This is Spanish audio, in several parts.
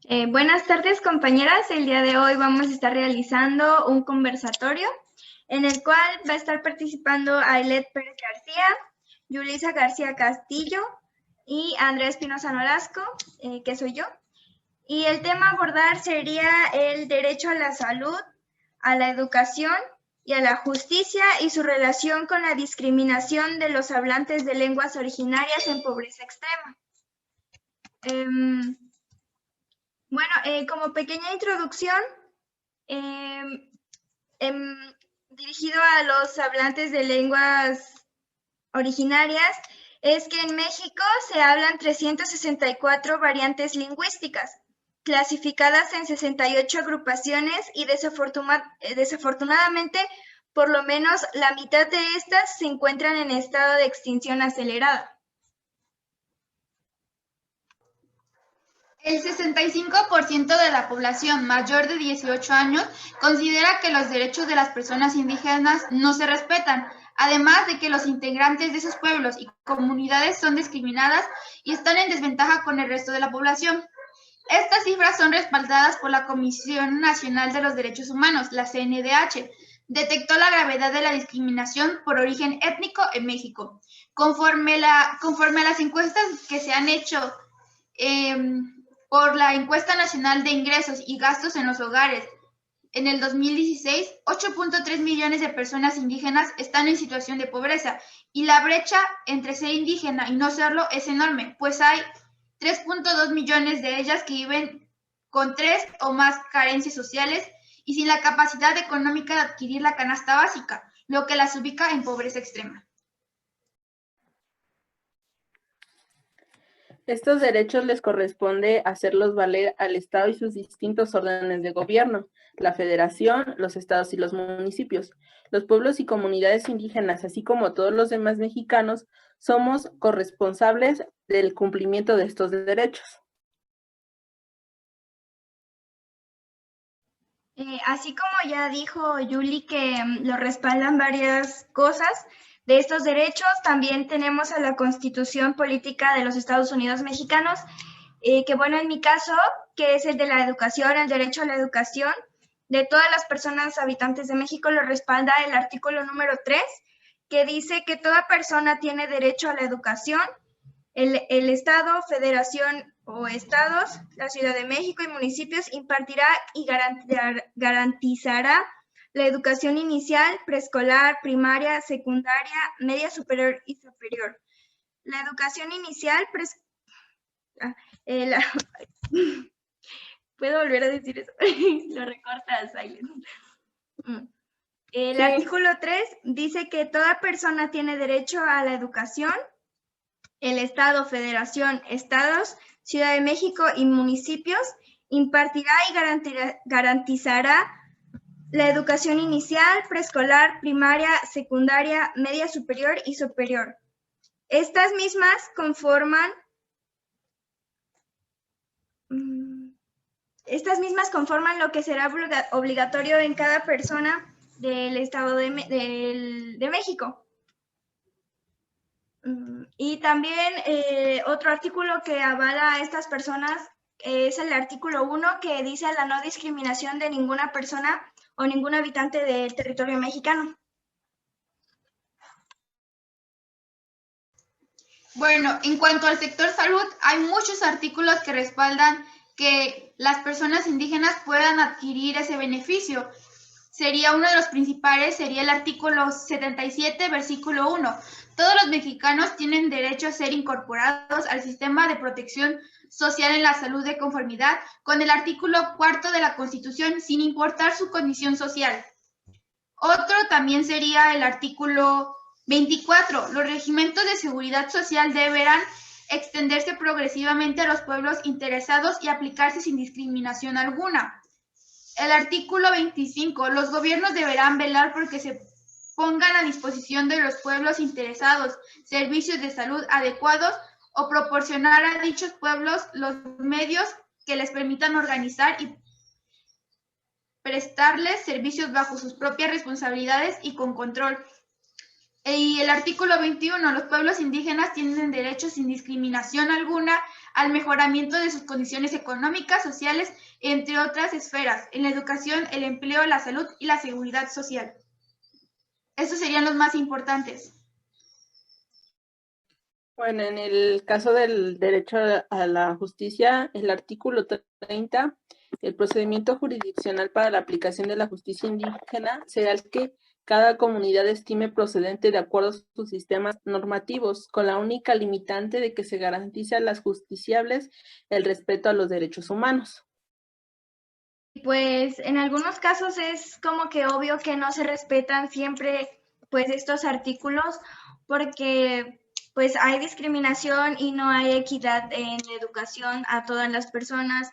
Buenas tardes, compañeras. El día de hoy vamos a estar realizando un conversatorio en el cual va a estar participando Ailet Pérez García, Yulisa García Castillo y Andrea Espinosa Nolasco, que soy yo. Y el tema a abordar sería el derecho a la salud, a la educación y a la justicia y su relación con la discriminación de los hablantes de lenguas originarias en pobreza extrema. Bueno, como pequeña introducción, dirigido a los hablantes de lenguas originarias, es que en México se hablan 364 variantes lingüísticas, clasificadas en 68 agrupaciones y desafortunadamente, por lo menos la mitad de estas se encuentran en estado de extinción acelerada. El 65% de la población mayor de 18 años considera que los derechos de las personas indígenas no se respetan, además de que los integrantes de esos pueblos y comunidades son discriminadas y están en desventaja con el resto de la población. Estas cifras son respaldadas por la Comisión Nacional de los Derechos Humanos, la CNDH. Detectó la gravedad de la discriminación por origen étnico en México. Conforme a las encuestas que se han hecho por la Encuesta Nacional de Ingresos y Gastos en los Hogares, en el 2016, 8.3 millones de personas indígenas están en situación de pobreza y la brecha entre ser indígena y no serlo es enorme, pues hay 3.2 millones de ellas que viven con 3 o más carencias sociales y sin la capacidad económica de adquirir la canasta básica, lo que las ubica en pobreza extrema. Estos derechos les corresponde hacerlos valer al Estado y sus distintos órdenes de gobierno, la Federación, los estados y los municipios. Los pueblos y comunidades indígenas, así como todos los demás mexicanos, somos corresponsables del cumplimiento de estos derechos. Así como ya dijo Yuli que lo respaldan varias cosas de estos derechos, también tenemos a la Constitución Política de los Estados Unidos Mexicanos, que bueno, en mi caso, que es el de la educación, el derecho a la educación de todas las personas habitantes de México, lo respalda el artículo número 3, que dice que toda persona tiene derecho a la educación. El Estado, Federación o Estados, la Ciudad de México y municipios impartirá y garantizará la educación inicial, preescolar, primaria, secundaria, media superior y superior. La educación inicial, ¿puedo volver a decir eso? Lo recortas, Silent. El artículo 3 dice que toda persona tiene derecho a la educación. El Estado, Federación, Estados, Ciudad de México y municipios impartirá y garantizará la educación inicial, preescolar, primaria, secundaria, media superior y superior. Estas mismas conforman lo que será obligatorio en cada persona del Estado de México. Y también otro artículo que avala a estas personas es el artículo 1, que dice la no discriminación de ninguna persona o ningún habitante del territorio mexicano. Bueno, en cuanto al sector salud, hay muchos artículos que respaldan que las personas indígenas puedan adquirir ese beneficio. Sería uno de los principales, sería el artículo 77, versículo 1. Todos los mexicanos tienen derecho a ser incorporados al sistema de protección social en la salud de conformidad con el artículo 4 de la Constitución, sin importar su condición social. Otro también sería el artículo 24. Los regimientos de seguridad social deberán extenderse progresivamente a los pueblos interesados y aplicarse sin discriminación alguna. El artículo 25. Los gobiernos deberán velar porque se pongan a disposición de los pueblos interesados servicios de salud adecuados o proporcionar a dichos pueblos los medios que les permitan organizar y prestarles servicios bajo sus propias responsabilidades y con control. Y el artículo 21, los pueblos indígenas tienen derecho sin discriminación alguna al mejoramiento de sus condiciones económicas, sociales, entre otras esferas, en la educación, el empleo, la salud y la seguridad social. Estos serían los más importantes. Bueno, en el caso del derecho a la justicia, el artículo 30, el procedimiento jurisdiccional para la aplicación de la justicia indígena será el que cada comunidad estime procedente de acuerdo a sus sistemas normativos, con la única limitante de que se garantice a las justiciables el respeto a los derechos humanos. Pues en algunos casos es como que obvio que no se respetan siempre pues estos artículos porque pues hay discriminación y no hay equidad en la educación a todas las personas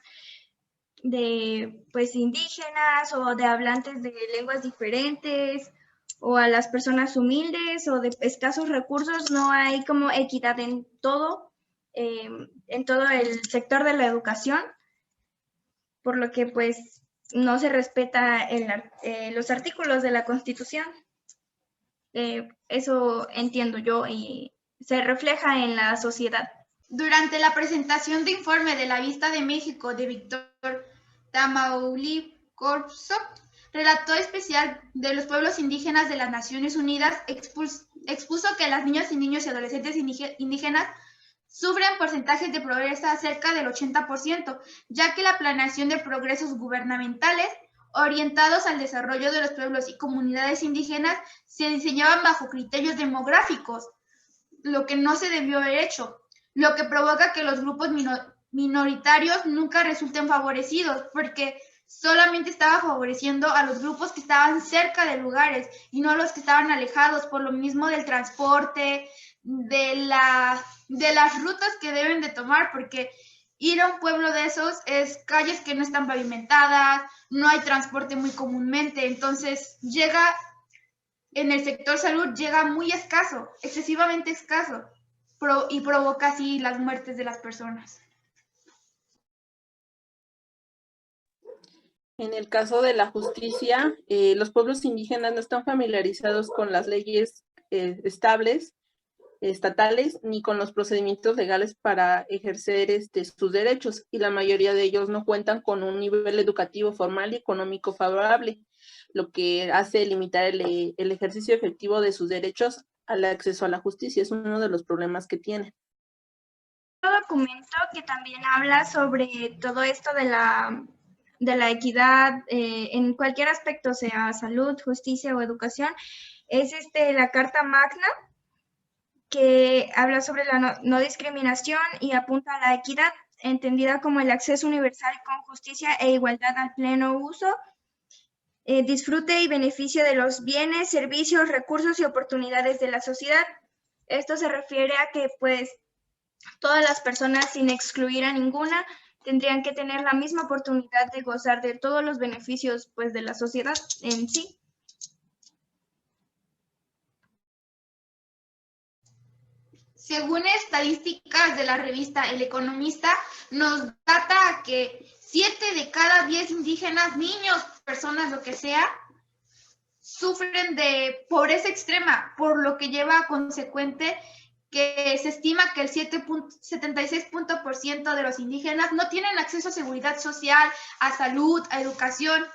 de pues indígenas o de hablantes de lenguas diferentes o a las personas humildes o de escasos recursos. No hay como equidad en todo el sector de la educación, por lo que pues no se respeta los artículos de la Constitución. Eso entiendo yo y se refleja en la sociedad. Durante la presentación de informe de la Vista de México de Víctor Tamaulipas, relator especial de los pueblos indígenas de las Naciones Unidas, expuso que las niñas y niños y adolescentes indígenas sufren porcentajes de pobreza cerca del 80%, ya que la planeación de progresos gubernamentales orientados al desarrollo de los pueblos y comunidades indígenas se diseñaban bajo criterios demográficos, lo que no se debió haber hecho, lo que provoca que los grupos minoritarios nunca resulten favorecidos, porque solamente estaba favoreciendo a los grupos que estaban cerca de lugares y no a los que estaban alejados, por lo mismo del transporte, de las rutas que deben de tomar, porque ir a un pueblo de esos es calles que no están pavimentadas, no hay transporte muy comúnmente, entonces en el sector salud llega muy escaso, excesivamente escaso, y provoca así las muertes de las personas. En el caso de la justicia, los pueblos indígenas no están familiarizados con las leyes estatales, ni con los procedimientos legales para ejercer sus derechos, y la mayoría de ellos no cuentan con un nivel educativo formal y económico favorable, lo que hace limitar el ejercicio efectivo de sus derechos al acceso a la justicia. Es uno de los problemas que tienen. Otro documento que también habla sobre todo esto de la equidad en cualquier aspecto, sea salud, justicia o educación, es la Carta Magna, que habla sobre la no discriminación y apunta a la equidad, entendida como el acceso universal con justicia e igualdad al pleno uso, disfrute y beneficio de los bienes, servicios, recursos y oportunidades de la sociedad. Esto se refiere a que pues todas las personas, sin excluir a ninguna, tendrían que tener la misma oportunidad de gozar de todos los beneficios pues de la sociedad en sí. Según estadísticas de la revista El Economista, nos data que 7 de cada 10 indígenas, niños, personas, lo que sea, sufren de pobreza extrema, por lo que lleva a consecuente que se estima que el 76% de los indígenas no tienen acceso a seguridad social, a salud, a educación,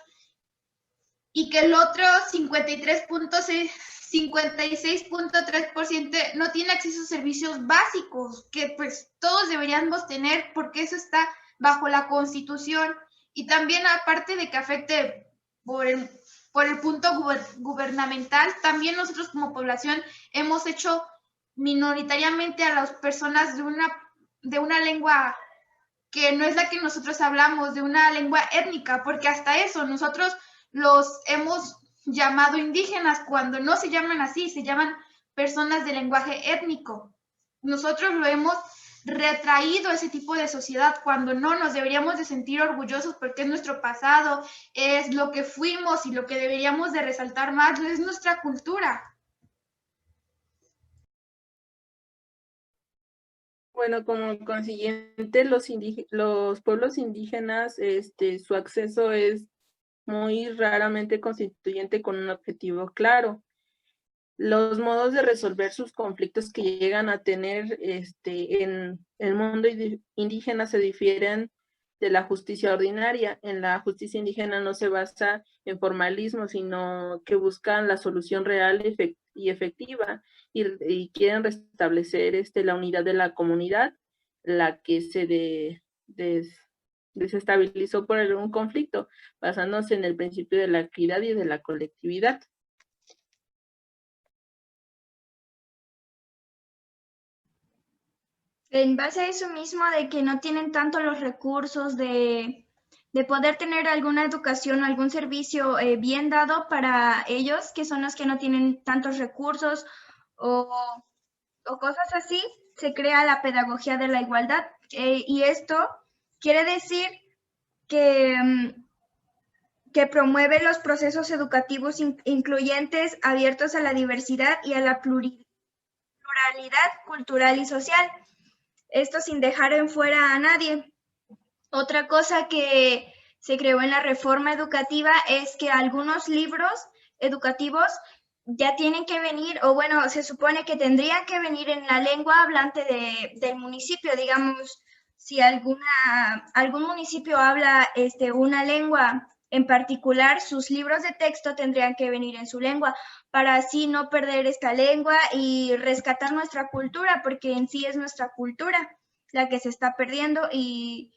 y que el otro 56.3% no tiene acceso a servicios básicos, que pues todos deberíamos tener porque eso está bajo la Constitución. Y también, aparte de que afecte por el punto gubernamental, también nosotros como población hemos hecho minoritariamente a las personas de una lengua que no es la que nosotros hablamos, de una lengua étnica, porque hasta eso nosotros los hemos llamado indígenas cuando no se llaman así, se llaman personas de lenguaje étnico. Nosotros lo hemos retraído ese tipo de sociedad cuando no nos deberíamos de sentir orgullosos porque es nuestro pasado, es lo que fuimos y lo que deberíamos de resaltar más, es nuestra cultura. Bueno, como consiguiente, los pueblos indígenas, su acceso es muy raramente constituyente con un objetivo claro. Los modos de resolver sus conflictos que llegan a tener en el mundo indígena se difieren de la justicia ordinaria. En la justicia indígena no se basa en formalismo, sino que buscan la solución real y efectiva y quieren restablecer la unidad de la comunidad, la que se desestabilizó por un conflicto, basándose en el principio de la equidad y de la colectividad. En base a eso mismo de que no tienen tanto los recursos de poder tener alguna educación o algún servicio bien dado para ellos, que son los que no tienen tantos recursos o cosas así, se crea la pedagogía de la igualdad. Y esto quiere decir que, que promueve los procesos educativos incluyentes, abiertos a la diversidad y a la pluralidad cultural y social. Esto sin dejar en fuera a nadie. Otra cosa que se creó en la reforma educativa es que algunos libros educativos ya tienen que venir, o bueno, se supone que tendrían que venir en la lengua hablante del municipio. Digamos, si algún municipio habla una lengua en particular, sus libros de texto tendrían que venir en su lengua, para así no perder esta lengua y rescatar nuestra cultura, porque en sí es nuestra cultura la que se está perdiendo y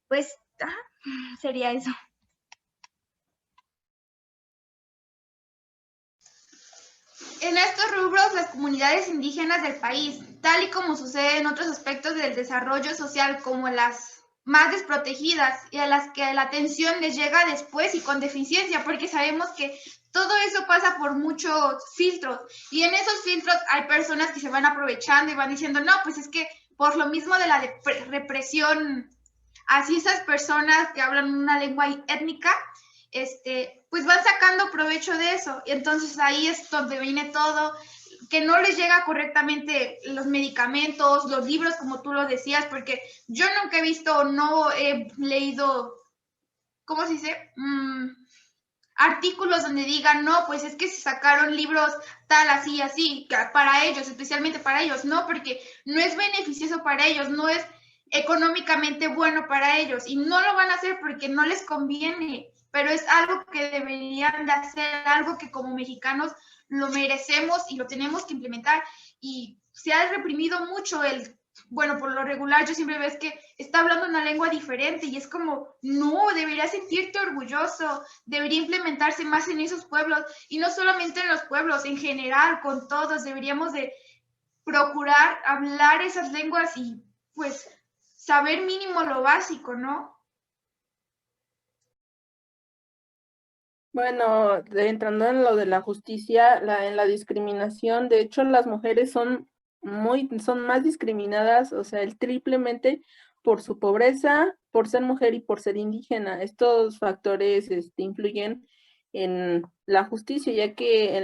pues sería eso. En estos rubros, las comunidades indígenas del país, tal y como sucede en otros aspectos del desarrollo social, como las más desprotegidas y a las que la atención les llega después y con deficiencia, porque sabemos que todo eso pasa por muchos filtros y en esos filtros hay personas que se van aprovechando y van diciendo, no, pues es que por lo mismo de la represión, así esas personas que hablan una lengua étnica, pues van sacando provecho de eso. Y entonces ahí es donde viene todo, que no les llega correctamente los medicamentos, los libros, como tú lo decías, porque yo nunca he visto, no he leído, ¿cómo se dice? Artículos donde digan, no, pues es que se sacaron libros tal, así, así, para ellos, especialmente para ellos, no, porque no es beneficioso para ellos, no es económicamente bueno para ellos y no lo van a hacer porque no les conviene, pero es algo que deberían de hacer, algo que como mexicanos lo merecemos y lo tenemos que implementar. Y se ha reprimido mucho bueno, por lo regular yo siempre ves que está hablando una lengua diferente y es como, no, deberías sentirte orgulloso, debería implementarse más en esos pueblos y no solamente en los pueblos, en general, con todos, deberíamos de procurar hablar esas lenguas y pues saber mínimo lo básico, ¿no? Bueno, entrando en lo de la justicia, en la discriminación, de hecho las mujeres son más discriminadas, o sea, el triplemente por su pobreza, por ser mujer y por ser indígena. Estos factores influyen en la justicia, ya que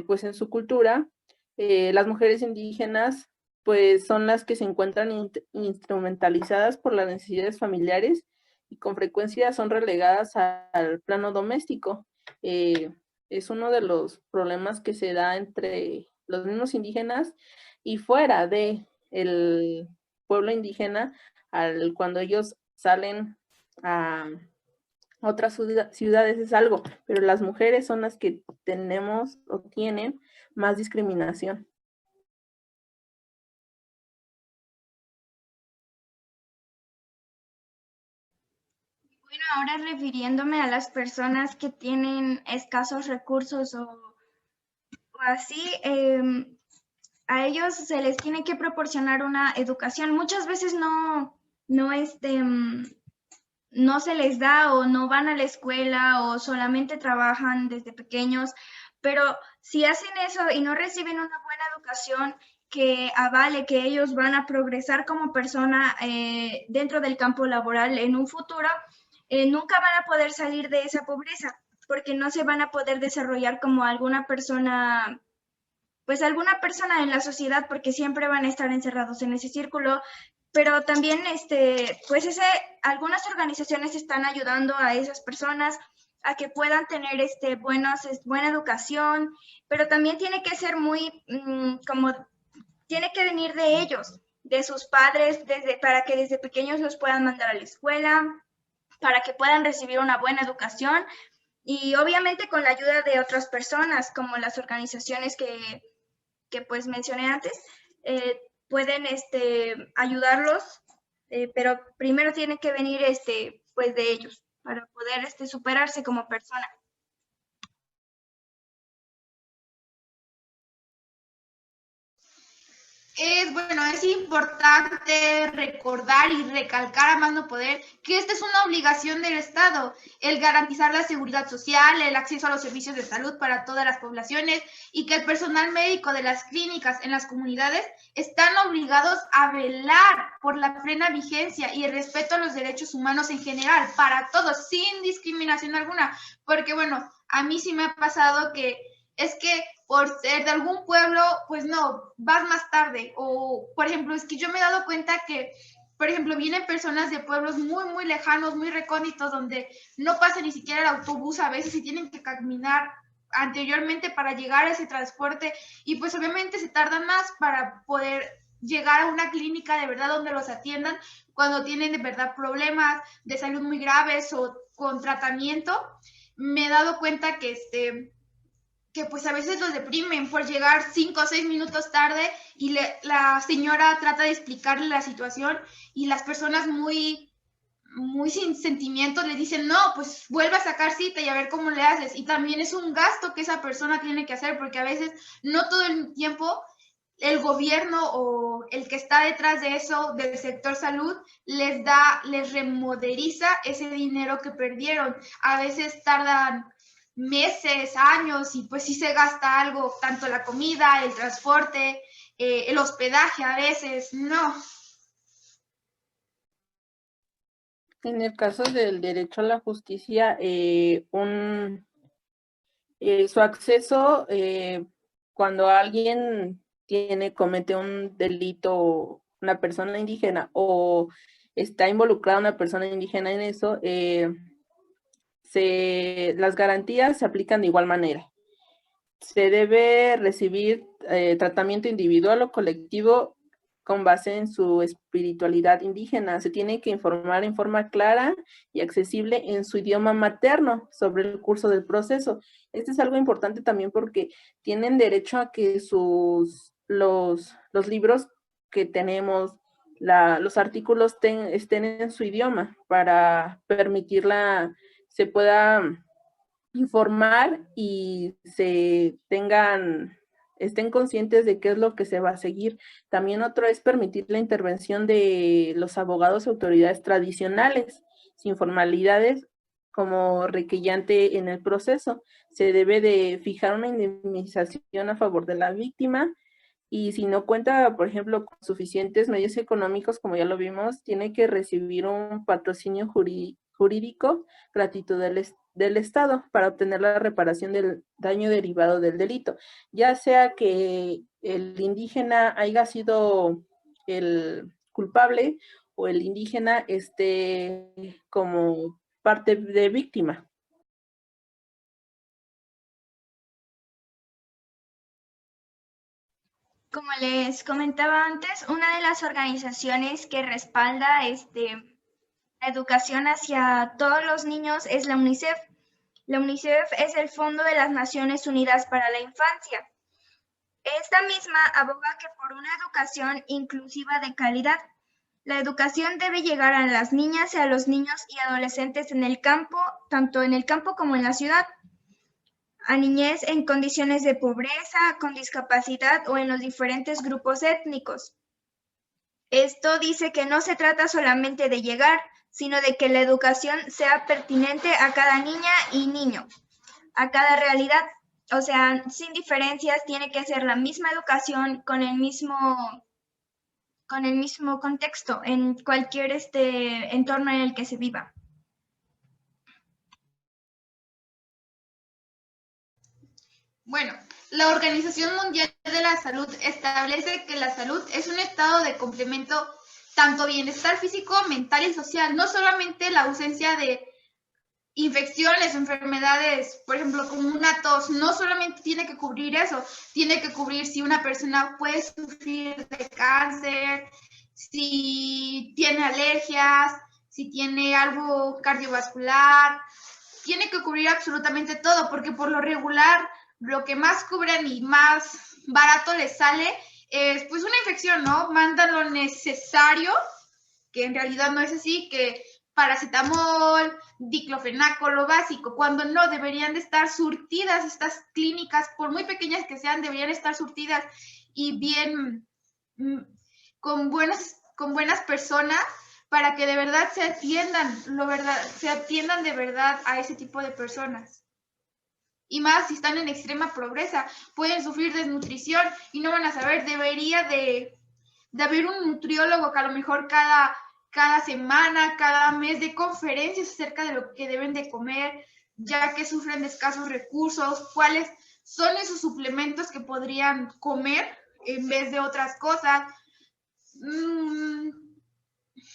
pues en su cultura, las mujeres indígenas pues son las que se encuentran instrumentalizadas por las necesidades familiares y con frecuencia son relegadas al plano doméstico. Es uno de los problemas que se da entre los mismos indígenas y fuera de el pueblo indígena, cuando ellos salen a otras ciudades es algo, pero las mujeres son las que tenemos o tienen más discriminación. Bueno, ahora refiriéndome a las personas que tienen escasos recursos o así, a ellos se les tiene que proporcionar una educación. Muchas veces no se les da o no van a la escuela o solamente trabajan desde pequeños, pero si hacen eso y no reciben una buena educación que avale que ellos van a progresar como persona dentro del campo laboral en un futuro, nunca van a poder salir de esa pobreza porque no se van a poder desarrollar como alguna persona en la sociedad, porque siempre van a estar encerrados en ese círculo. Pero también, pues algunas organizaciones están ayudando a esas personas a que puedan tener buena educación, pero también tiene que ser muy, tiene que venir de ellos, de sus padres, para que desde pequeños los puedan mandar a la escuela, para que puedan recibir una buena educación y obviamente con la ayuda de otras personas, como las organizaciones que pues mencioné antes, pueden ayudarlos, pero primero tiene que venir pues de ellos para poder superarse como persona. Es importante recordar y recalcar a más no poder que esta es una obligación del Estado, el garantizar la seguridad social, el acceso a los servicios de salud para todas las poblaciones y que el personal médico de las clínicas en las comunidades están obligados a velar por la plena vigencia y el respeto a los derechos humanos en general, para todos, sin discriminación alguna, porque bueno, a mí sí me ha pasado que es que por ser de algún pueblo, pues no, vas más tarde. O, por ejemplo, es que yo me he dado cuenta que, por ejemplo, vienen personas de pueblos muy, muy lejanos, muy recónditos, donde no pasa ni siquiera el autobús a veces y tienen que caminar anteriormente para llegar a ese transporte y pues obviamente se tardan más para poder llegar a una clínica de verdad donde los atiendan cuando tienen de verdad problemas de salud muy graves o con tratamiento. Me he dado cuenta que pues a veces los deprimen por llegar 5 o 6 minutos tarde y la señora trata de explicarle la situación y las personas muy sin sentimientos le dicen, no, pues vuelve a sacar cita y a ver cómo le haces. Y también es un gasto que esa persona tiene que hacer porque a veces no todo el tiempo el gobierno o el que está detrás de eso, del sector salud, les remoderiza ese dinero que perdieron. A veces tardan meses, años, y pues sí se gasta algo, tanto la comida, el transporte, el hospedaje a veces, no. En el caso del derecho a la justicia, su acceso, cuando alguien comete un delito, una persona indígena, o está involucrada una persona indígena en eso, las garantías se aplican de igual manera. Se debe recibir tratamiento individual o colectivo con base en su espiritualidad indígena. Se tiene que informar en forma clara y accesible en su idioma materno sobre el curso del proceso. Esto es algo importante también porque tienen derecho a que los libros que tenemos, los artículos estén en su idioma para permitirla, se pueda informar y estén conscientes de qué es lo que se va a seguir. También otro es permitir la intervención de los abogados y autoridades tradicionales, sin formalidades como requeyente en el proceso. Se debe de fijar una indemnización a favor de la víctima y si no cuenta, por ejemplo, con suficientes medios económicos, como ya lo vimos, tiene que recibir un patrocinio jurídico gratuito del Estado para obtener la reparación del daño derivado del delito, ya sea que el indígena haya sido el culpable o el indígena esté como parte de víctima. Como les comentaba antes, una de las organizaciones que respalda la educación hacia todos los niños es la UNICEF. La UNICEF es el Fondo de las Naciones Unidas para la Infancia. Esta misma aboga que por una educación inclusiva de calidad. La educación debe llegar a las niñas y a los niños y adolescentes en el campo, tanto en el campo como en la ciudad, a niñez en condiciones de pobreza, con discapacidad o en los diferentes grupos étnicos. Esto dice que no se trata solamente de llegar, sino de que la educación sea pertinente a cada niña y niño, a cada realidad. O sea, sin diferencias, tiene que ser la misma educación con el mismo contexto en cualquier entorno en el que se viva. Bueno, la Organización Mundial de la Salud establece que la salud es un estado de complemento tanto bienestar físico, mental y social, no solamente la ausencia de infecciones, enfermedades, por ejemplo, como una tos, no solamente tiene que cubrir eso, tiene que cubrir si una persona puede sufrir de cáncer, si tiene alergias, si tiene algo cardiovascular, tiene que cubrir absolutamente todo, porque por lo regular lo que más cubren y más barato les sale es pues una infección, ¿no? Mandan lo necesario, que en realidad no es así, que paracetamol, diclofenaco, lo básico, cuando no, deberían de estar surtidas estas clínicas, por muy pequeñas que sean, deberían estar surtidas y bien, con buenas personas, para que de verdad se atiendan, se atiendan de verdad a ese tipo de personas. Y más si están en extrema pobreza, pueden sufrir desnutrición y no van a saber, debería de haber un nutriólogo que a lo mejor cada semana, cada mes de conferencias acerca de lo que deben de comer, ya que sufren de escasos recursos, cuáles son esos suplementos que podrían comer en vez de otras cosas.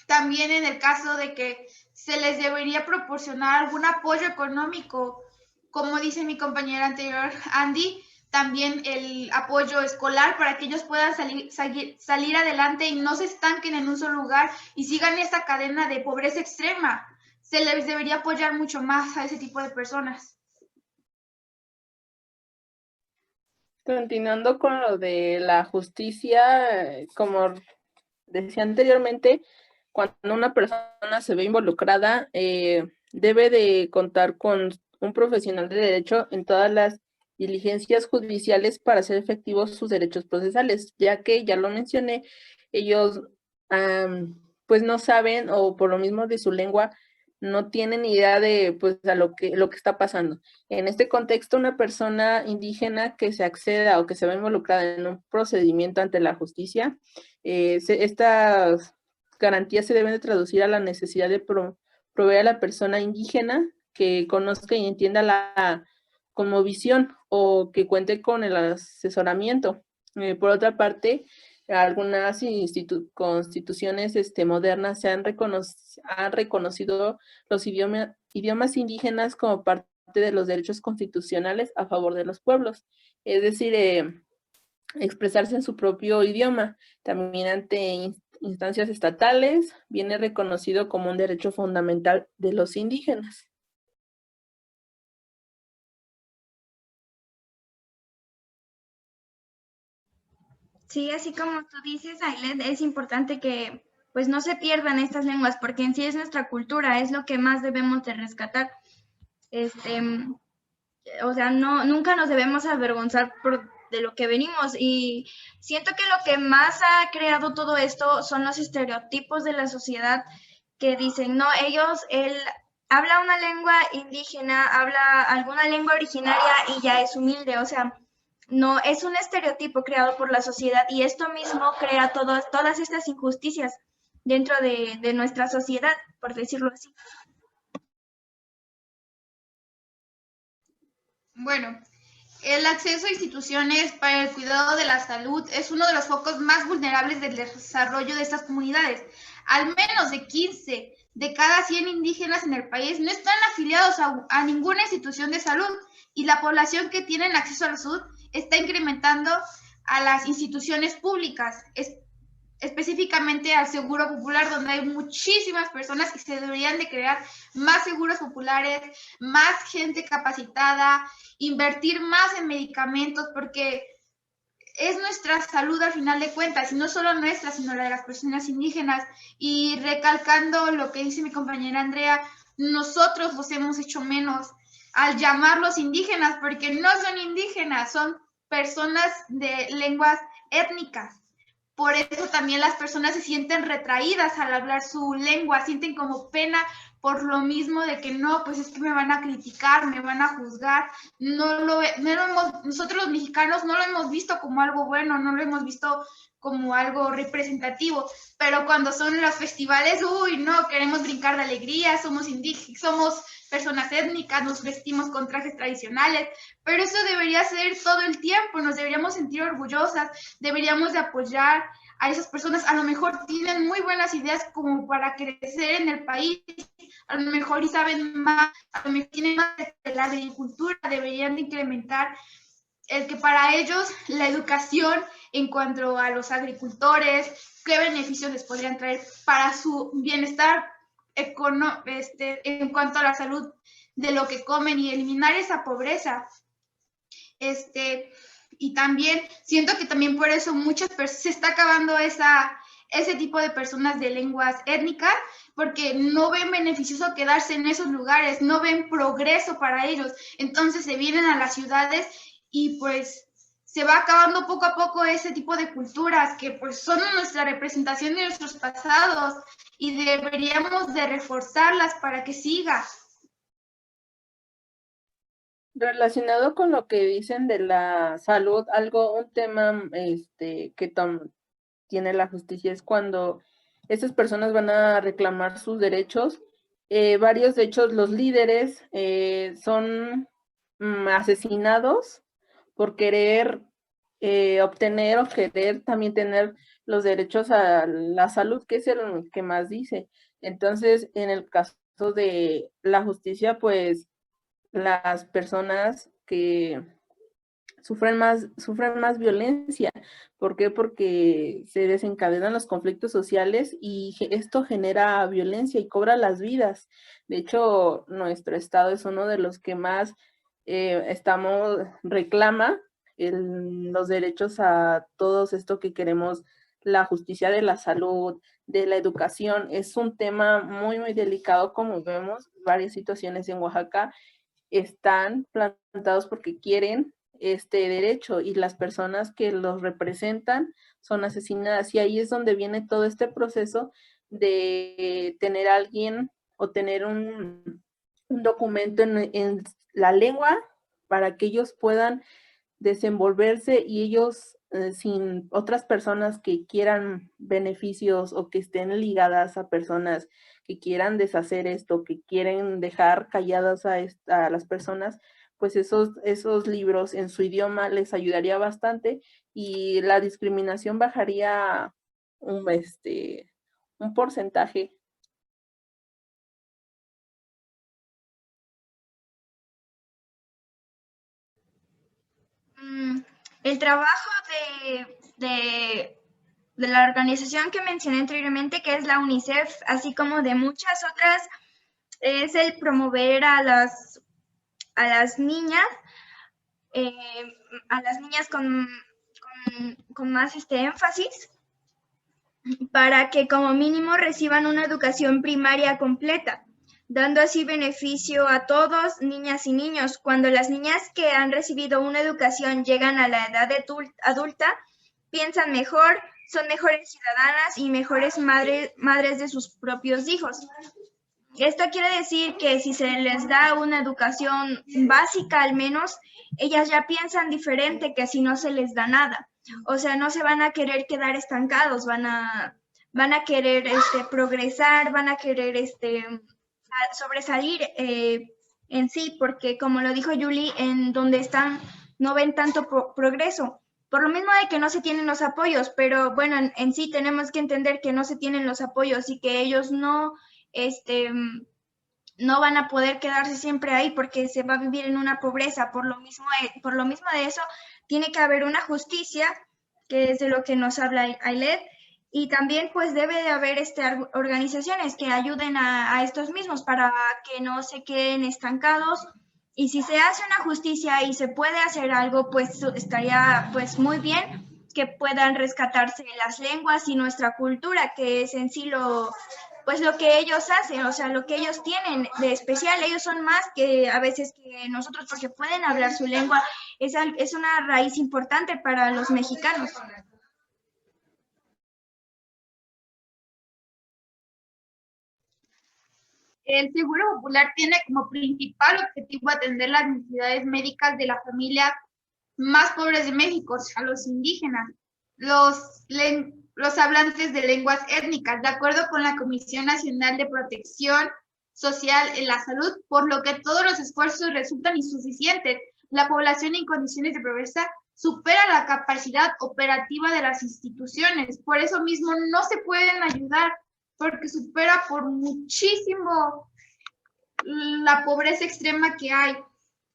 También en el caso de que se les debería proporcionar algún apoyo económico, como dice mi compañera anterior, Andy, también el apoyo escolar para que ellos puedan salir adelante y no se estanquen en un solo lugar y sigan esta cadena de pobreza extrema. Se les debería apoyar mucho más a ese tipo de personas. Continuando con lo de la justicia, como decía anteriormente, cuando una persona se ve involucrada, debe de contar con un profesional de derecho en todas las diligencias judiciales para hacer efectivos sus derechos procesales, ya que, ya lo mencioné, ellos pues no saben, o por lo mismo de su lengua, no tienen idea de pues a lo que está pasando. En este contexto, una persona indígena que se acceda o que se ve involucrada en un procedimiento ante la justicia, estas garantías se deben de traducir a la necesidad de proveer a la persona indígena que conozca y entienda la cosmovisión o que cuente con el asesoramiento. Por otra parte, algunas constituciones modernas han reconocido los idiomas indígenas como parte de los derechos constitucionales a favor de los pueblos, es decir, expresarse en su propio idioma. También ante instancias estatales viene reconocido como un derecho fundamental de los indígenas. Sí, así como tú dices, Ailet, es importante que pues no se pierdan estas lenguas, porque en sí es nuestra cultura, es lo que más debemos de rescatar. O sea, nunca nos debemos avergonzar de lo que venimos, y siento que lo que más ha creado todo esto son los estereotipos de la sociedad que dicen, no, él habla una lengua indígena, habla alguna lengua originaria y ya es humilde. O sea, no, es un estereotipo creado por la sociedad, y esto mismo crea todas estas injusticias dentro de nuestra sociedad, por decirlo así. Bueno, el acceso a instituciones para el cuidado de la salud es uno de los focos más vulnerables del desarrollo de estas comunidades. Al menos de 15 de cada 100 indígenas en el país no están afiliados a ninguna institución de salud, y la población que tiene acceso a la salud está incrementando a las instituciones públicas, específicamente al Seguro Popular, donde hay muchísimas personas que se deberían de crear más seguros populares, más gente capacitada, invertir más en medicamentos, porque es nuestra salud al final de cuentas, y no solo nuestra, sino la de las personas indígenas. Y recalcando lo que dice mi compañera Andrea, nosotros los hemos hecho menos al llamarlos indígenas, porque no son indígenas, son personas de lenguas étnicas. Por eso también las personas se sienten retraídas al hablar su lengua, sienten como pena por lo mismo de que no, pues es que me van a criticar, me van a juzgar. Nosotros los mexicanos no lo hemos visto como algo bueno, no lo hemos visto como algo representativo, pero cuando son los festivales, uy, no, queremos brincar de alegría, somos indígenas, somos personas étnicas, nos vestimos con trajes tradicionales, pero eso debería ser todo el tiempo, nos deberíamos sentir orgullosas, deberíamos de apoyar a esas personas. A lo mejor tienen muy buenas ideas como para crecer en el país, a lo mejor y saben más, a lo mejor tienen más de la agricultura, deberían de incrementar el que para ellos la educación en cuanto a los agricultores, qué beneficios les podrían traer para su bienestar en cuanto a la salud de lo que comen y eliminar esa pobreza. Y también siento que también por eso se está acabando ese tipo de personas de lenguas étnicas, porque no ven beneficioso quedarse en esos lugares, no ven progreso para ellos, entonces se vienen a las ciudades y pues se va acabando poco a poco ese tipo de culturas que pues son nuestra representación de nuestros pasados y deberíamos de reforzarlas para que siga. Relacionado con lo que dicen de la salud, un tema que tiene la justicia es cuando estas personas van a reclamar sus derechos. Varios de hecho los líderes son asesinados por querer obtener o querer también tener los derechos a la salud, que es el que más dice. Entonces, en el caso de la justicia, pues las personas que sufren más violencia. ¿Por qué? Porque se desencadenan los conflictos sociales y esto genera violencia y cobra las vidas. De hecho, nuestro estado es uno de los que más reclama los derechos a todos esto que queremos, la justicia de la salud, de la educación. Es un tema muy, muy delicado, como vemos, varias situaciones en Oaxaca están plantados porque quieren este derecho y las personas que los representan son asesinadas, y ahí es donde viene todo este proceso de tener a alguien o tener un documento en la lengua para que ellos puedan desenvolverse y ellos sin otras personas que quieran beneficios o que estén ligadas a personas que quieran deshacer esto, que quieren dejar calladas a las personas, pues esos libros en su idioma les ayudaría bastante y la discriminación bajaría un porcentaje. El trabajo de la organización que mencioné anteriormente, que es la UNICEF, así como de muchas otras, es el promover a las niñas, con más énfasis, para que como mínimo reciban una educación primaria completa, dando así beneficio a todos, niñas y niños. Cuando las niñas que han recibido una educación llegan a la edad adulta, piensan mejor, son mejores ciudadanas y mejores madres de sus propios hijos. Esto quiere decir que si se les da una educación básica al menos, ellas ya piensan diferente que si no se les da nada. O sea, no se van a querer quedar estancados, van a querer progresar, van a querer sobresalir en sí, porque como lo dijo Yuli, en donde están no ven tanto progreso. Por lo mismo de que no se tienen los apoyos, pero bueno, en sí tenemos que entender que no se tienen los apoyos y que ellos no van a poder quedarse siempre ahí porque se va a vivir en una pobreza. Por lo mismo de eso, tiene que haber una justicia, que es de lo que nos habla Ailed, y también pues debe de haber organizaciones que ayuden a estos mismos para que no se queden estancados. Y si se hace una justicia y se puede hacer algo, pues estaría pues muy bien que puedan rescatarse las lenguas y nuestra cultura, que es en sí lo que ellos hacen, o sea, lo que ellos tienen de especial. Ellos son más que a veces que nosotros porque pueden hablar su lengua. Es una raíz importante para los mexicanos. El Seguro Popular tiene como principal objetivo atender las necesidades médicas de la familia más pobres de México, o sea, los indígenas, los hablantes de lenguas étnicas, de acuerdo con la Comisión Nacional de Protección Social en la Salud, por lo que todos los esfuerzos resultan insuficientes. La población en condiciones de pobreza supera la capacidad operativa de las instituciones, por eso mismo no se pueden ayudar, porque supera por muchísimo la pobreza extrema que hay.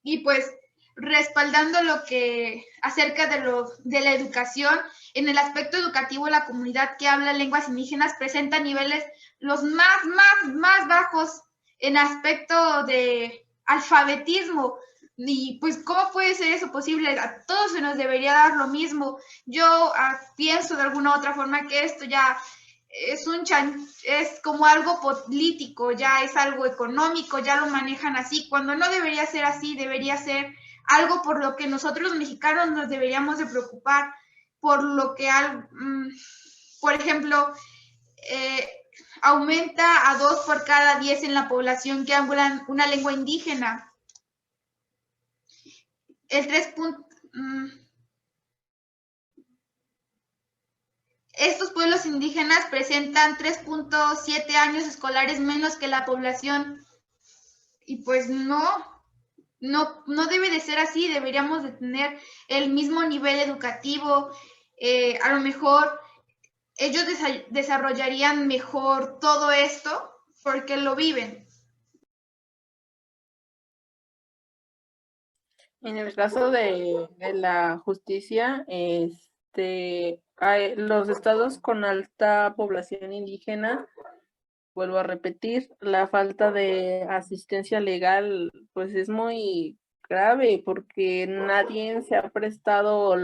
Y pues respaldando lo que acerca de la educación, en el aspecto educativo la comunidad que habla lenguas indígenas presenta niveles los más bajos en aspecto de alfabetismo. Y pues, ¿cómo puede ser eso posible? A todos se nos debería dar lo mismo. Yo pienso de alguna otra forma que esto ya es como algo político, ya es algo económico, ya lo manejan así, cuando no debería ser así, debería ser algo por lo que nosotros los mexicanos nos deberíamos de preocupar, por lo que, por ejemplo, aumenta a 2 por cada 10 en la población que hablan una lengua indígena. El 3. Estos pueblos indígenas presentan 3.7 años escolares menos que la población. Y pues no debe de ser así, deberíamos de tener el mismo nivel educativo. A lo mejor ellos desarrollarían mejor todo esto porque lo viven. En el caso de la justicia, los estados con alta población indígena, vuelvo a repetir, la falta de asistencia legal pues es muy grave porque nadie se ha prestado,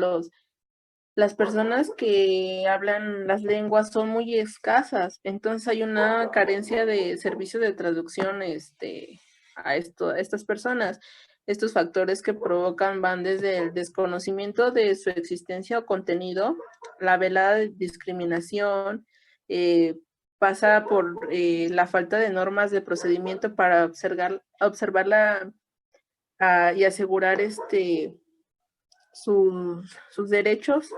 las personas que hablan las lenguas son muy escasas, entonces hay una carencia de servicio de traducción a estas personas. Estos factores que provocan van desde el desconocimiento de su existencia o contenido, la velada discriminación, pasa por la falta de normas de procedimiento para observarla y asegurar sus derechos,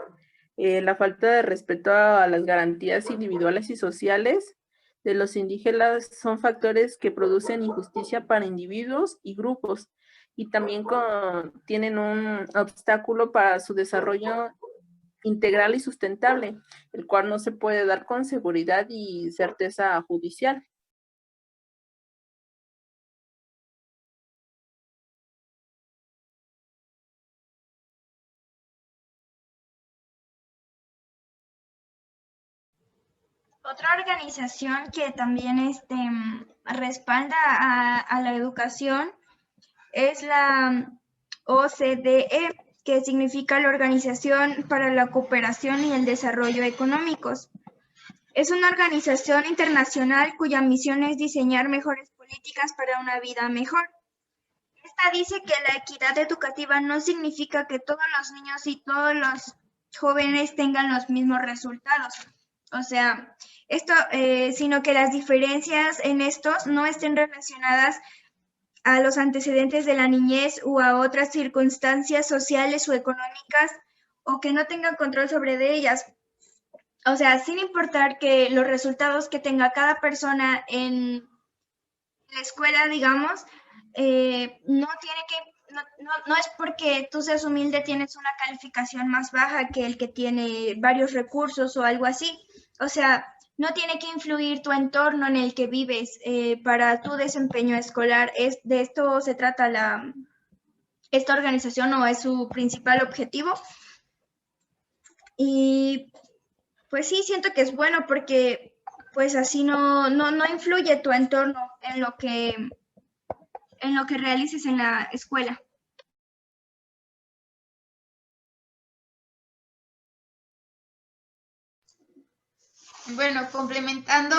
la falta de respeto a las garantías individuales y sociales de los indígenas son factores que producen injusticia para individuos y grupos y también tienen un obstáculo para su desarrollo integral y sustentable, el cual no se puede dar con seguridad y certeza judicial. Otra organización que también respalda a la educación es la OCDE, que significa la Organización para la Cooperación y el Desarrollo Económicos. Es una organización internacional cuya misión es diseñar mejores políticas para una vida mejor. Esta dice que la equidad educativa no significa que todos los niños y todos los jóvenes tengan los mismos resultados. O sea, sino que las diferencias en estos no estén relacionadas a los antecedentes de la niñez o a otras circunstancias sociales o económicas, o que no tengan control sobre de ellas. O sea, sin importar que los resultados que tenga cada persona en la escuela, digamos, no es porque tú seas humilde tienes una calificación más baja que el que tiene varios recursos o algo así. O sea, no tiene que influir tu entorno en el que vives para tu desempeño escolar. De esto se trata esta organización, o es su principal objetivo. Y pues sí, siento que es bueno porque pues así no influye tu entorno en lo que realices en la escuela. Bueno, complementando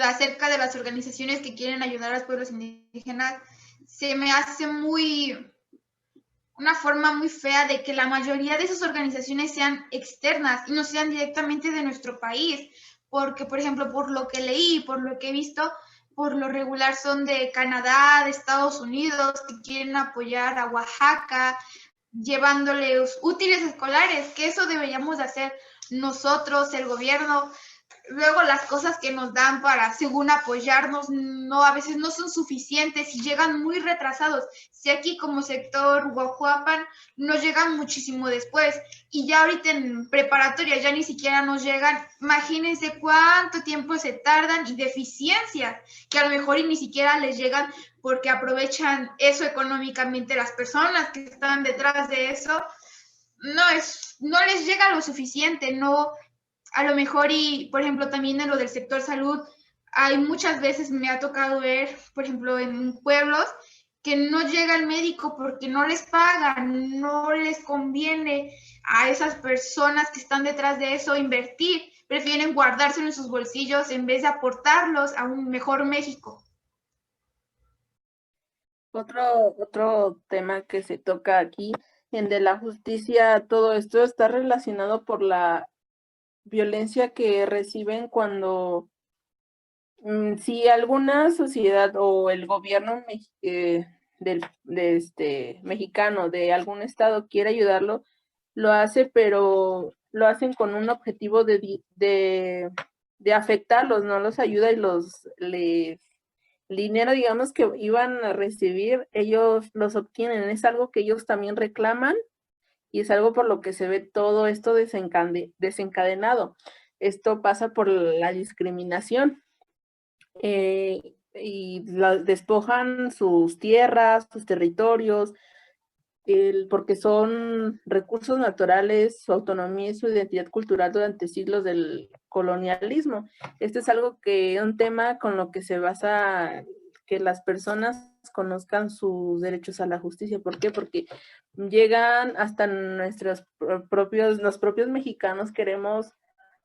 acerca de las organizaciones que quieren ayudar a los pueblos indígenas, se me hace una forma muy fea de que la mayoría de esas organizaciones sean externas y no sean directamente de nuestro país, porque, por ejemplo, por lo que leí, por lo que he visto, por lo regular son de Canadá, de Estados Unidos, que quieren apoyar a Oaxaca, llevándoles útiles escolares, que eso deberíamos hacer nosotros, el gobierno. luego las cosas que nos dan para, según apoyarnos, no, a veces no son suficientes y llegan muy retrasados. Si aquí como sector Guajuapan nos llegan muchísimo después y ya ahorita en preparatoria ya ni siquiera nos llegan, imagínense cuánto tiempo se tardan y deficiencias que a lo mejor y ni siquiera les llegan porque aprovechan eso económicamente las personas que están detrás de eso. No les llega lo suficiente, no, a lo mejor y, por ejemplo, también en lo del sector salud, hay muchas veces me ha tocado ver, por ejemplo, en pueblos que no llega el médico porque no les pagan, no les conviene a esas personas que están detrás de eso invertir, prefieren guardárselo en sus bolsillos en vez de aportarlos a un mejor México. Otro tema que se toca aquí, en de la justicia, todo esto está relacionado por la violencia que reciben cuando si alguna sociedad o el gobierno mexicano de algún estado quiere ayudarlo, lo hace, pero lo hacen con un objetivo de afectarlos, no los ayuda y el dinero, digamos, que iban a recibir, ellos los obtienen. Es algo que ellos también reclaman y es algo por lo que se ve todo esto desencadenado. Esto pasa por la discriminación. Y despojan sus tierras, sus territorios, porque son recursos naturales, su autonomía y su identidad cultural durante siglos del colonialismo. Este es un tema con lo que se basa que las personas conozcan sus derechos a la justicia. ¿Por qué? Porque llegan hasta los propios mexicanos queremos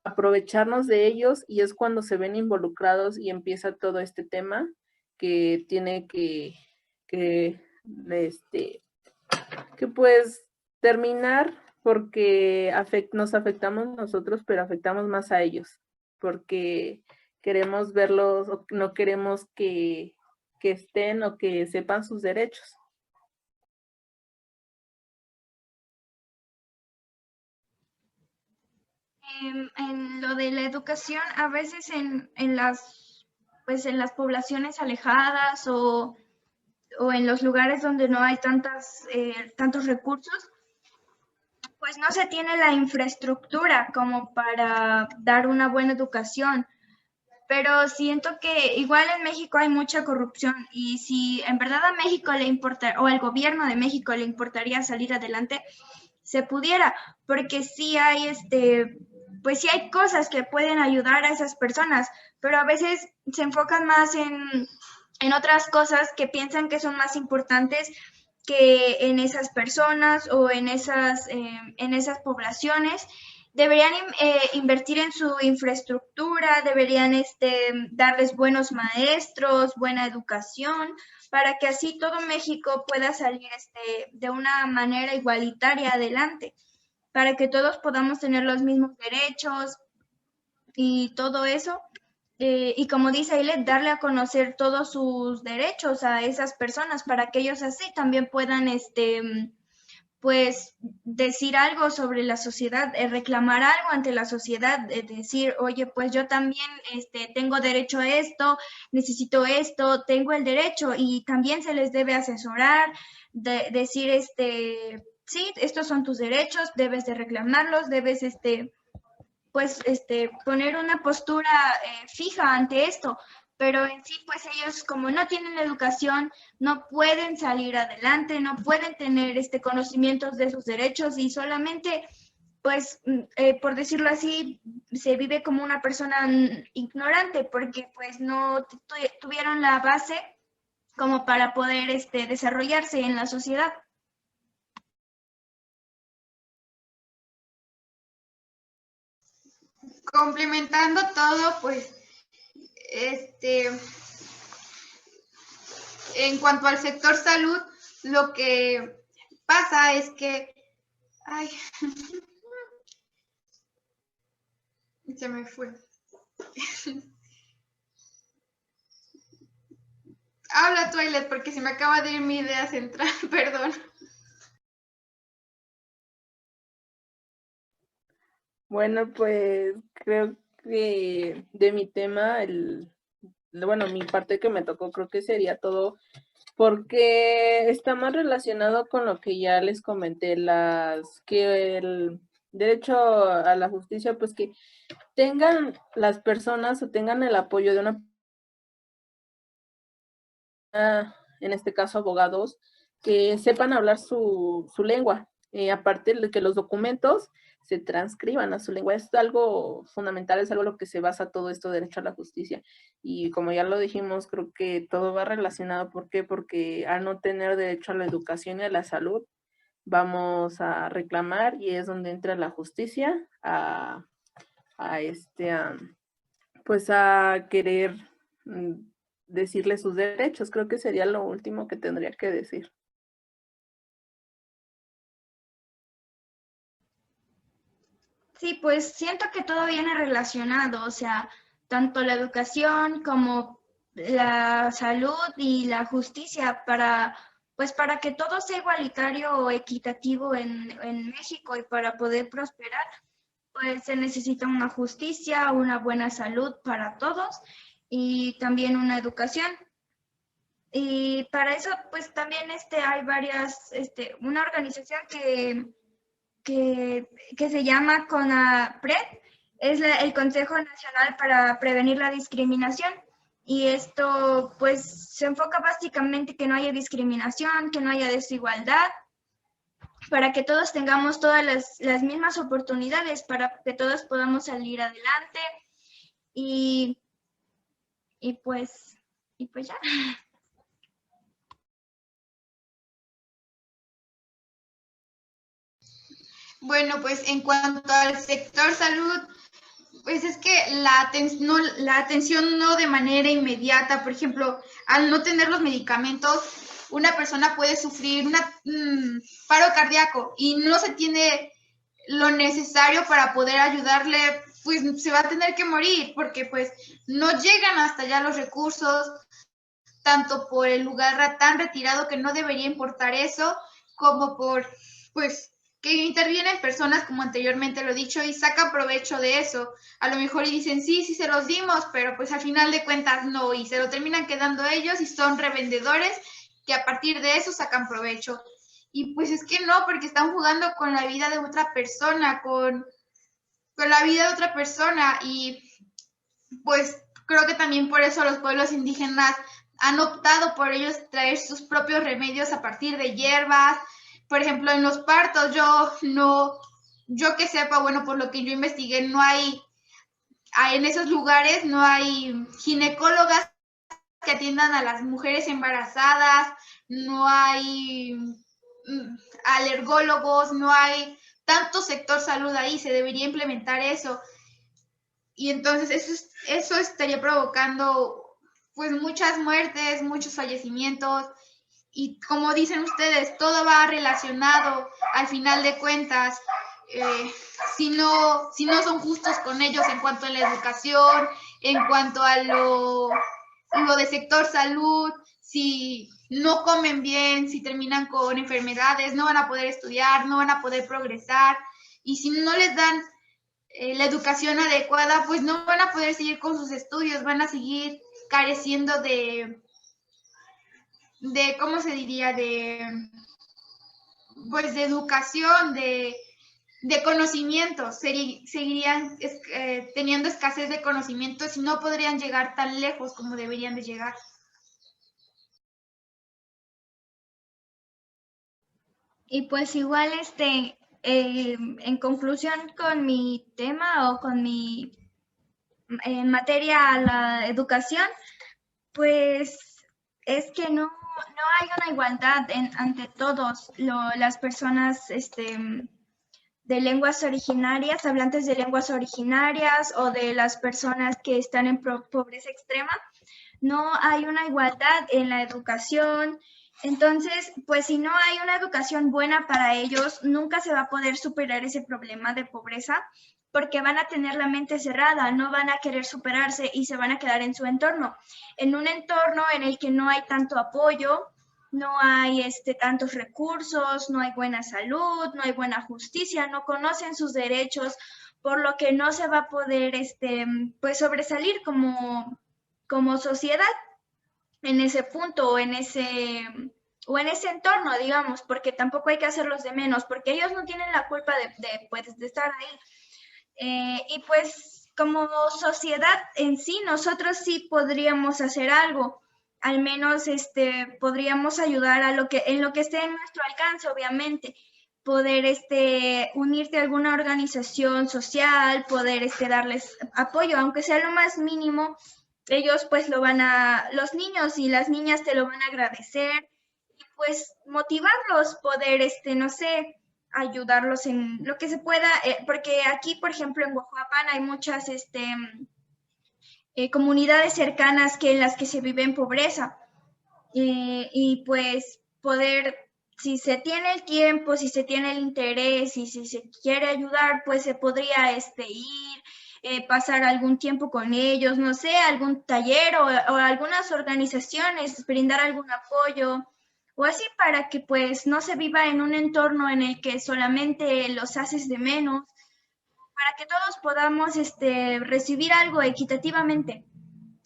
aprovecharnos de ellos y es cuando se ven involucrados y empieza todo este tema que tiene que, que pues terminar porque nos afectamos nosotros, pero afectamos más a ellos, porque queremos verlos o no queremos que estén o que sepan sus derechos. En lo de la educación, a veces en las poblaciones alejadas o en los lugares donde no hay tantos recursos, pues no se tiene la infraestructura como para dar una buena educación. Pero siento que igual en México hay mucha corrupción y si en verdad a México le importa, o al gobierno de México le importaría salir adelante, se pudiera, porque pues sí hay cosas que pueden ayudar a esas personas, pero a veces se enfocan más en otras cosas que piensan que son más importantes que en esas personas o en esas poblaciones. Deberían invertir en su infraestructura, deberían darles buenos maestros, buena educación, para que así todo México pueda salir de una manera igualitaria adelante, para que todos podamos tener los mismos derechos y todo eso. Y como dice Ailet, darle a conocer todos sus derechos a esas personas para que ellos así también puedan pues decir algo sobre la sociedad, reclamar algo ante la sociedad, decir, oye, pues yo también tengo derecho a esto, necesito esto, tengo el derecho y también se les debe asesorar, decir, sí, estos son tus derechos, debes de reclamarlos, debes, pues, poner una postura fija ante esto, pero en sí, pues ellos como no tienen educación, no pueden salir adelante, no pueden tener conocimientos de sus derechos y solamente, pues, por decirlo así, se vive como una persona ignorante porque pues no tuvieron la base como para poder desarrollarse en la sociedad. Complementando todo, pues, en cuanto al sector salud, lo que pasa es que, ay, se me fue. Habla tú, Ailet, porque se me acaba de ir mi idea central, perdón. Bueno, pues creo que de mi tema, bueno, mi parte que me tocó creo que sería todo, porque está más relacionado con lo que ya les comenté, que el derecho a la justicia, pues que tengan las personas o tengan el apoyo de una, en este caso abogados, que sepan hablar su lengua. Aparte de que los documentos se transcriban a su lengua. Es algo fundamental, es algo en lo que se basa todo esto de derecho a la justicia. Y como ya lo dijimos, creo que todo va relacionado. ¿Por qué? Porque al no tener derecho a la educación y a la salud, vamos a reclamar y es donde entra la justicia pues a querer decirle sus derechos. Creo que sería lo último que tendría que decir. Sí, pues siento que todo viene relacionado, o sea, tanto la educación como la salud y la justicia pues para que todo sea igualitario o equitativo en México y para poder prosperar, pues se necesita una justicia, una buena salud para todos y también una educación. Y para eso, pues también hay una organización que se llama CONAPRED, es el Consejo Nacional para Prevenir la Discriminación. Y esto pues se enfoca básicamente que no haya discriminación, que no haya desigualdad, para que todos tengamos todas las mismas oportunidades, para que todos podamos salir adelante y, y pues ya. Bueno, pues en cuanto al sector salud, pues es que la atención no de manera inmediata, por ejemplo, al no tener los medicamentos, una persona puede sufrir un paro cardíaco y no se tiene lo necesario para poder ayudarle, pues se va a tener que morir porque pues no llegan hasta allá los recursos, tanto por el lugar tan retirado que no debería importar eso, como por pues que intervienen personas, como anteriormente lo he dicho, y sacan provecho de eso. A lo mejor y dicen, sí, sí se los dimos, pero pues al final de cuentas no, y se lo terminan quedando ellos y son revendedores que a partir de eso sacan provecho. Y pues es que no, porque están jugando con la vida de otra persona, con la vida de otra persona, y pues creo que también por eso los pueblos indígenas han optado por ellos traer sus propios remedios a partir de hierbas. Por ejemplo, en los partos, yo que sepa, bueno, por lo que yo investigué, no hay en esos lugares no hay ginecólogas que atiendan a las mujeres embarazadas, no hay alergólogos, no hay tanto sector salud ahí, se debería implementar eso. Y entonces eso estaría provocando pues muchas muertes, muchos fallecimientos, y como dicen ustedes, todo va relacionado al final de cuentas. Si no son justos con ellos en cuanto a la educación, en cuanto a lo de sector salud, si no comen bien, si terminan con enfermedades, no van a poder estudiar, no van a poder progresar, y si no les dan la educación adecuada, pues no van a poder seguir con sus estudios, van a seguir careciendo de ¿cómo se diría? Pues de educación, de conocimientos, seguirían teniendo escasez de conocimientos y no podrían llegar tan lejos como deberían de llegar. Y pues igual en conclusión con mi tema o con en materia a la educación, pues es que no hay una igualdad ante todos las personas de lenguas originarias, hablantes de lenguas originarias o de las personas que están en pobreza extrema. No hay una igualdad en la educación. Entonces, pues si no hay una educación buena para ellos, nunca se va a poder superar ese problema de pobreza porque van a tener la mente cerrada, no van a querer superarse y se van a quedar en su entorno. En un entorno en el que no hay tanto apoyo, no hay tantos recursos, no hay buena salud, no hay buena justicia, no conocen sus derechos, por lo que no se va a poder pues sobresalir como sociedad en ese punto o en ese entorno, digamos, porque tampoco hay que hacerlos de menos, porque ellos no tienen la culpa pues, de estar ahí. Y pues como sociedad en sí, nosotros sí podríamos hacer algo, al menos podríamos ayudar en lo que esté en nuestro alcance, obviamente, poder unirte a alguna organización social, poder darles apoyo, aunque sea lo más mínimo, ellos pues los niños y las niñas te lo van a agradecer, y pues motivarlos, poder, no sé, ayudarlos en lo que se pueda, porque aquí, por ejemplo, en Guajuapan hay muchas comunidades cercanas en las que se vive en pobreza, y pues poder, si se tiene el tiempo, si se tiene el interés y si se quiere ayudar, pues se podría ir, pasar algún tiempo con ellos, no sé, algún taller o algunas organizaciones, brindar algún apoyo o así, para que pues no se viva en un entorno en el que solamente los haces de menos, para que todos podamos recibir algo equitativamente,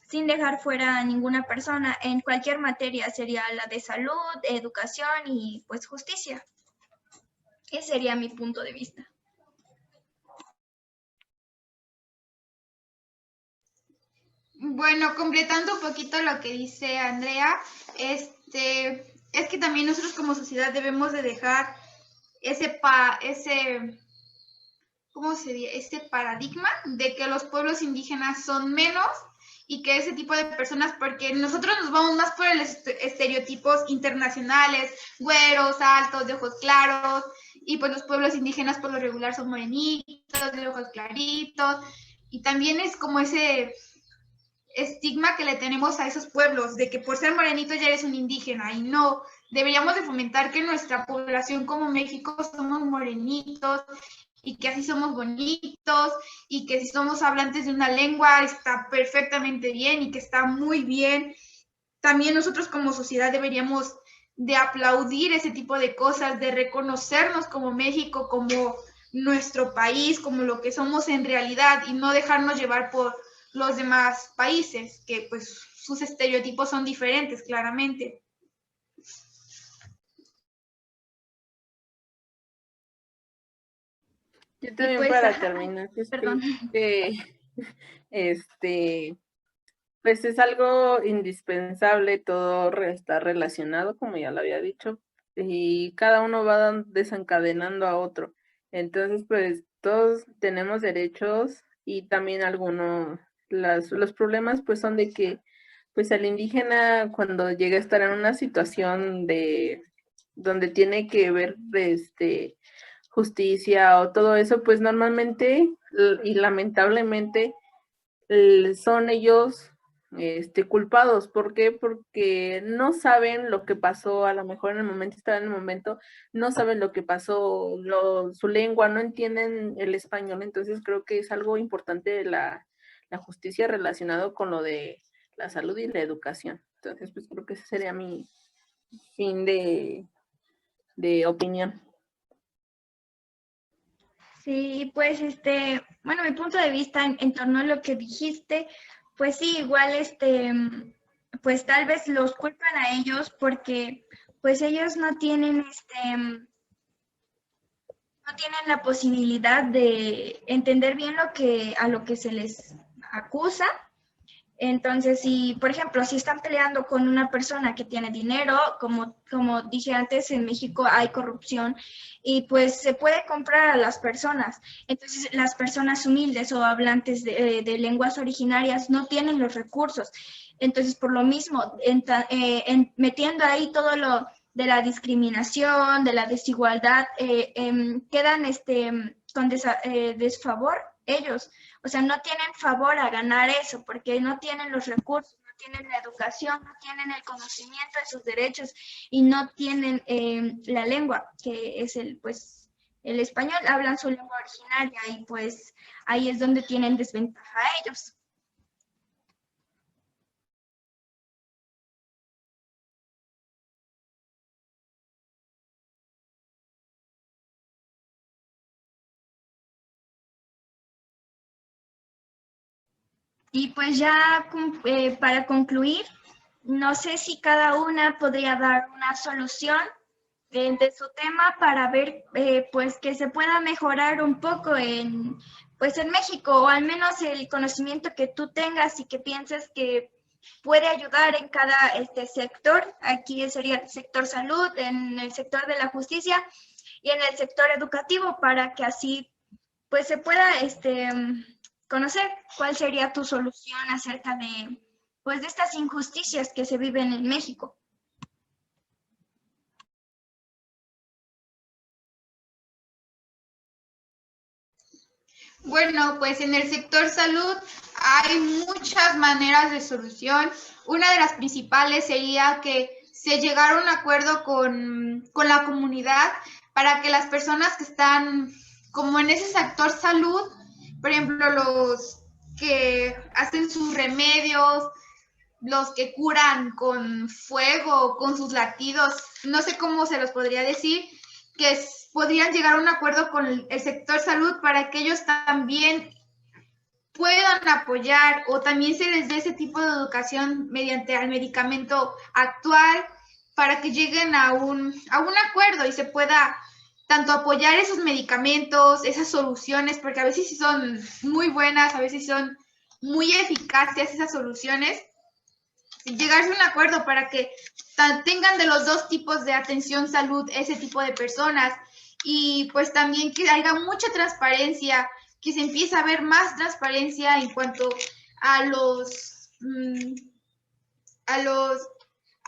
sin dejar fuera a ninguna persona en cualquier materia, sería la de salud, educación y pues justicia. Ese sería mi punto de vista. Bueno, completando un poquito lo que dice Andrea, es que también nosotros como sociedad debemos de dejar ¿cómo sería? Este paradigma de que los pueblos indígenas son menos y que ese tipo de personas, porque nosotros nos vamos más por los estereotipos internacionales, güeros, altos, de ojos claros, y pues los pueblos indígenas por lo regular son morenitos, de ojos claritos, y también es como ese estigma que le tenemos a esos pueblos, de que por ser morenito ya eres un indígena, y no, deberíamos de fomentar que nuestra población como México somos morenitos, y que así somos bonitos, y que si somos hablantes de una lengua está perfectamente bien y que está muy bien. También nosotros como sociedad deberíamos de aplaudir ese tipo de cosas, de reconocernos como México, como nuestro país, como lo que somos en realidad, y no dejarnos llevar por los demás países, que pues sus estereotipos son diferentes, claramente. Yo Y también pues, para ajá, terminar, pues creo perdón. que este, pues es algo indispensable, todo está relacionado, como ya lo había dicho, y cada uno va desencadenando a otro. Entonces, pues todos tenemos derechos y también algunos, los problemas pues son de que pues el indígena cuando llega a estar en una situación de donde tiene que ver justicia o todo eso, pues normalmente y lamentablemente son ellos culpados. ¿Por qué? Porque no saben lo que pasó, a lo mejor en el momento, están en el momento, no saben lo que pasó, su lengua, no entienden el español, entonces creo que es algo importante la justicia relacionado con lo de la salud y la educación. Entonces, pues creo que ese sería mi fin de opinión. Sí, pues bueno, mi punto de vista en torno a lo que dijiste, pues sí, igual pues tal vez los culpan a ellos porque pues ellos no tienen la posibilidad de entender bien a lo que se les acusa. Entonces, si, por ejemplo, si están peleando con una persona que tiene dinero, como dije antes, en México hay corrupción y pues se puede comprar a las personas. Entonces, las personas humildes o hablantes de lenguas originarias no tienen los recursos. Entonces, por lo mismo, metiendo ahí todo lo de la discriminación, de la desigualdad, quedan con desfavor ellos. O sea, no tienen favor a ganar eso porque no tienen los recursos, no tienen la educación, no tienen el conocimiento de sus derechos y no tienen la lengua, que es el español, hablan su lengua originaria y pues ahí es donde tienen desventaja ellos. Y pues ya para concluir, no sé si cada una podría dar una solución de su tema para ver pues que se pueda mejorar un poco pues en México, o al menos el conocimiento que tú tengas y que pienses que puede ayudar en cada sector. Aquí sería el sector salud, en el sector de la justicia y en el sector educativo, para que así pues se pueda conocer cuál sería tu solución acerca de pues de estas injusticias que se viven en México. Bueno, pues en el sector salud hay muchas maneras de solución. Una de las principales sería que se llegara a un acuerdo con la comunidad para que las personas que están como en ese sector salud, por ejemplo, los que hacen sus remedios, los que curan con fuego, con sus latidos, no sé cómo se los podría decir, que podrían llegar a un acuerdo con el sector salud para que ellos también puedan apoyar o también se les dé ese tipo de educación mediante el medicamento actual para que lleguen a un acuerdo y se pueda tanto apoyar esos medicamentos, esas soluciones, porque a veces son muy buenas, a veces son muy eficaces esas soluciones, llegarse a un acuerdo para que tengan de los dos tipos de atención salud ese tipo de personas y pues también que haya mucha transparencia, que se empiece a ver más transparencia en cuanto a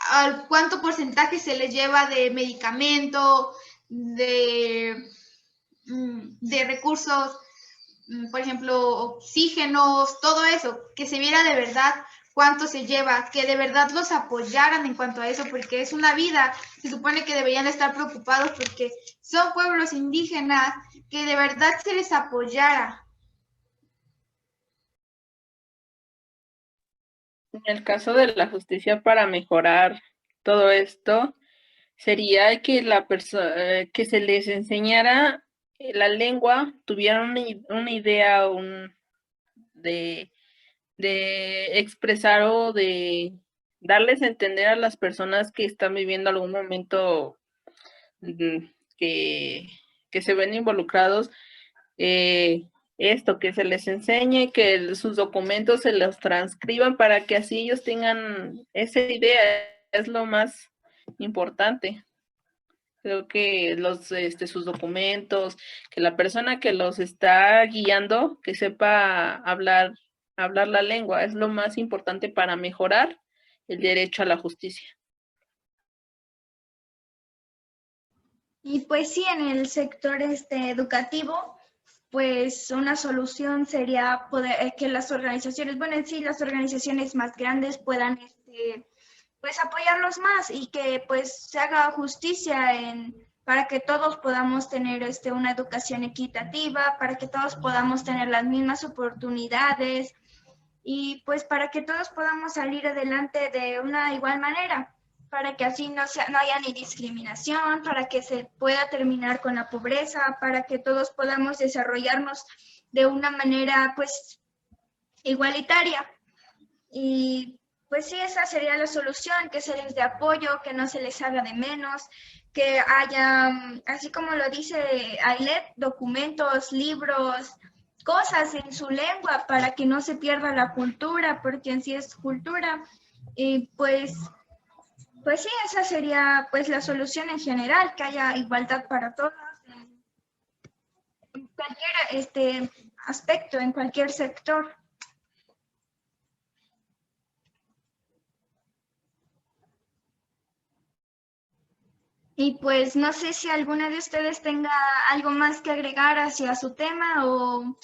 al cuánto porcentaje se les lleva de medicamento, de recursos, por ejemplo, oxígenos, todo eso, que se viera de verdad cuánto se lleva, que de verdad los apoyaran en cuanto a eso, porque es una vida, se supone que deberían estar preocupados porque son pueblos indígenas, que de verdad se les apoyara. En el caso de la justicia para mejorar todo esto, sería que que se les enseñara la lengua, tuvieran una idea de, de expresar o de darles a entender a las personas que están viviendo algún momento que, que se ven involucrados, esto, que se les enseñe, que sus documentos se los transcriban para que así ellos tengan esa idea, es lo más importante. Creo que sus documentos, que la persona que los está guiando, que sepa hablar la lengua, es lo más importante para mejorar el derecho a la justicia. Y pues sí, en el sector educativo, pues una solución sería poder que las organizaciones, bueno, en sí las organizaciones más grandes puedan pues apoyarlos más y que pues se haga justicia para que todos podamos tener una educación equitativa, para que todos podamos tener las mismas oportunidades y pues para que todos podamos salir adelante de una igual manera, para que así no haya ni discriminación, para que se pueda terminar con la pobreza, para que todos podamos desarrollarnos de una manera pues igualitaria. Y pues sí, esa sería la solución, que se les dé apoyo, que no se les haga de menos, que haya, así como lo dice Ailet, documentos, libros, cosas en su lengua para que no se pierda la cultura, porque en sí es cultura. Y pues sí, esa sería pues la solución en general, que haya igualdad para todos en cualquier aspecto, en cualquier sector. Y pues no sé si alguna de ustedes tenga algo más que agregar hacia su tema o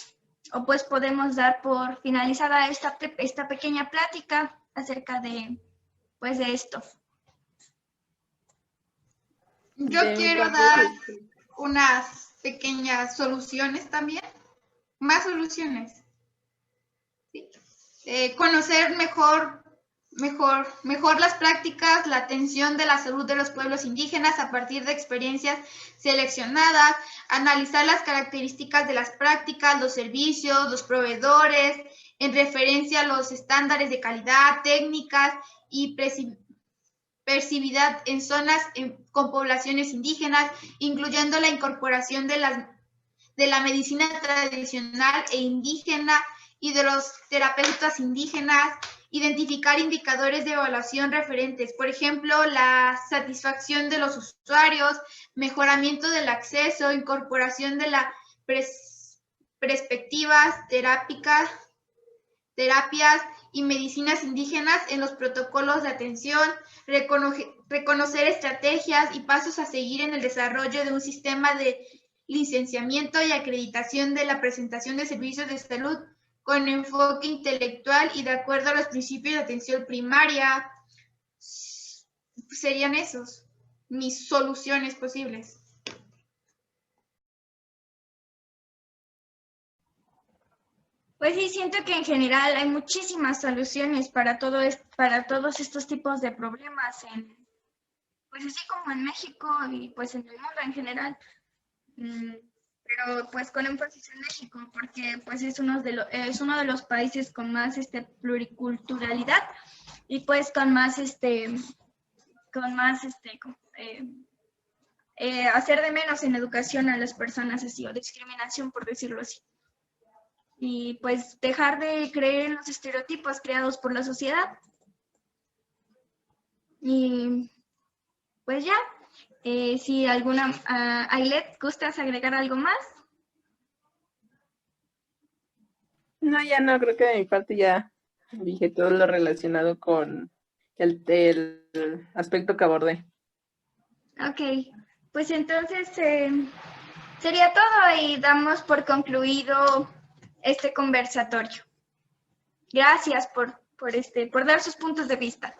pues podemos dar por finalizada esta pequeña plática acerca pues de esto. Yo quiero dar unas pequeñas soluciones también, más soluciones. ¿Sí? Conocer mejor Mejor las prácticas, la atención de la salud de los pueblos indígenas a partir de experiencias seleccionadas, analizar las características de las prácticas, los servicios, los proveedores, en referencia a los estándares de calidad, técnicas y percibibilidad en zonas con poblaciones indígenas, incluyendo la incorporación de la medicina tradicional e indígena y de los terapeutas indígenas, identificar indicadores de evaluación referentes, por ejemplo, la satisfacción de los usuarios, mejoramiento del acceso, incorporación de las perspectivas terapias y medicinas indígenas en los protocolos de atención, reconocer estrategias y pasos a seguir en el desarrollo de un sistema de licenciamiento y acreditación de la presentación de servicios de salud con enfoque intelectual y de acuerdo a los principios de atención primaria. Serían esos mis soluciones posibles. Pues sí, siento que en general hay muchísimas soluciones para todos estos tipos de problemas, pues así como en México y pues en el mundo en general. Pero pues con énfasis en México, porque pues es uno de los países con más pluriculturalidad y pues con más hacer de menos en educación a las personas así, o discriminación por decirlo así. Y pues dejar de creer en los estereotipos creados por la sociedad. Y pues ya. Si Ailet, ¿gustas agregar algo más? No, ya no, creo que de mi parte ya dije todo lo relacionado con el aspecto que abordé. Ok, pues entonces sería todo y damos por concluido este conversatorio. Gracias por dar sus puntos de vista.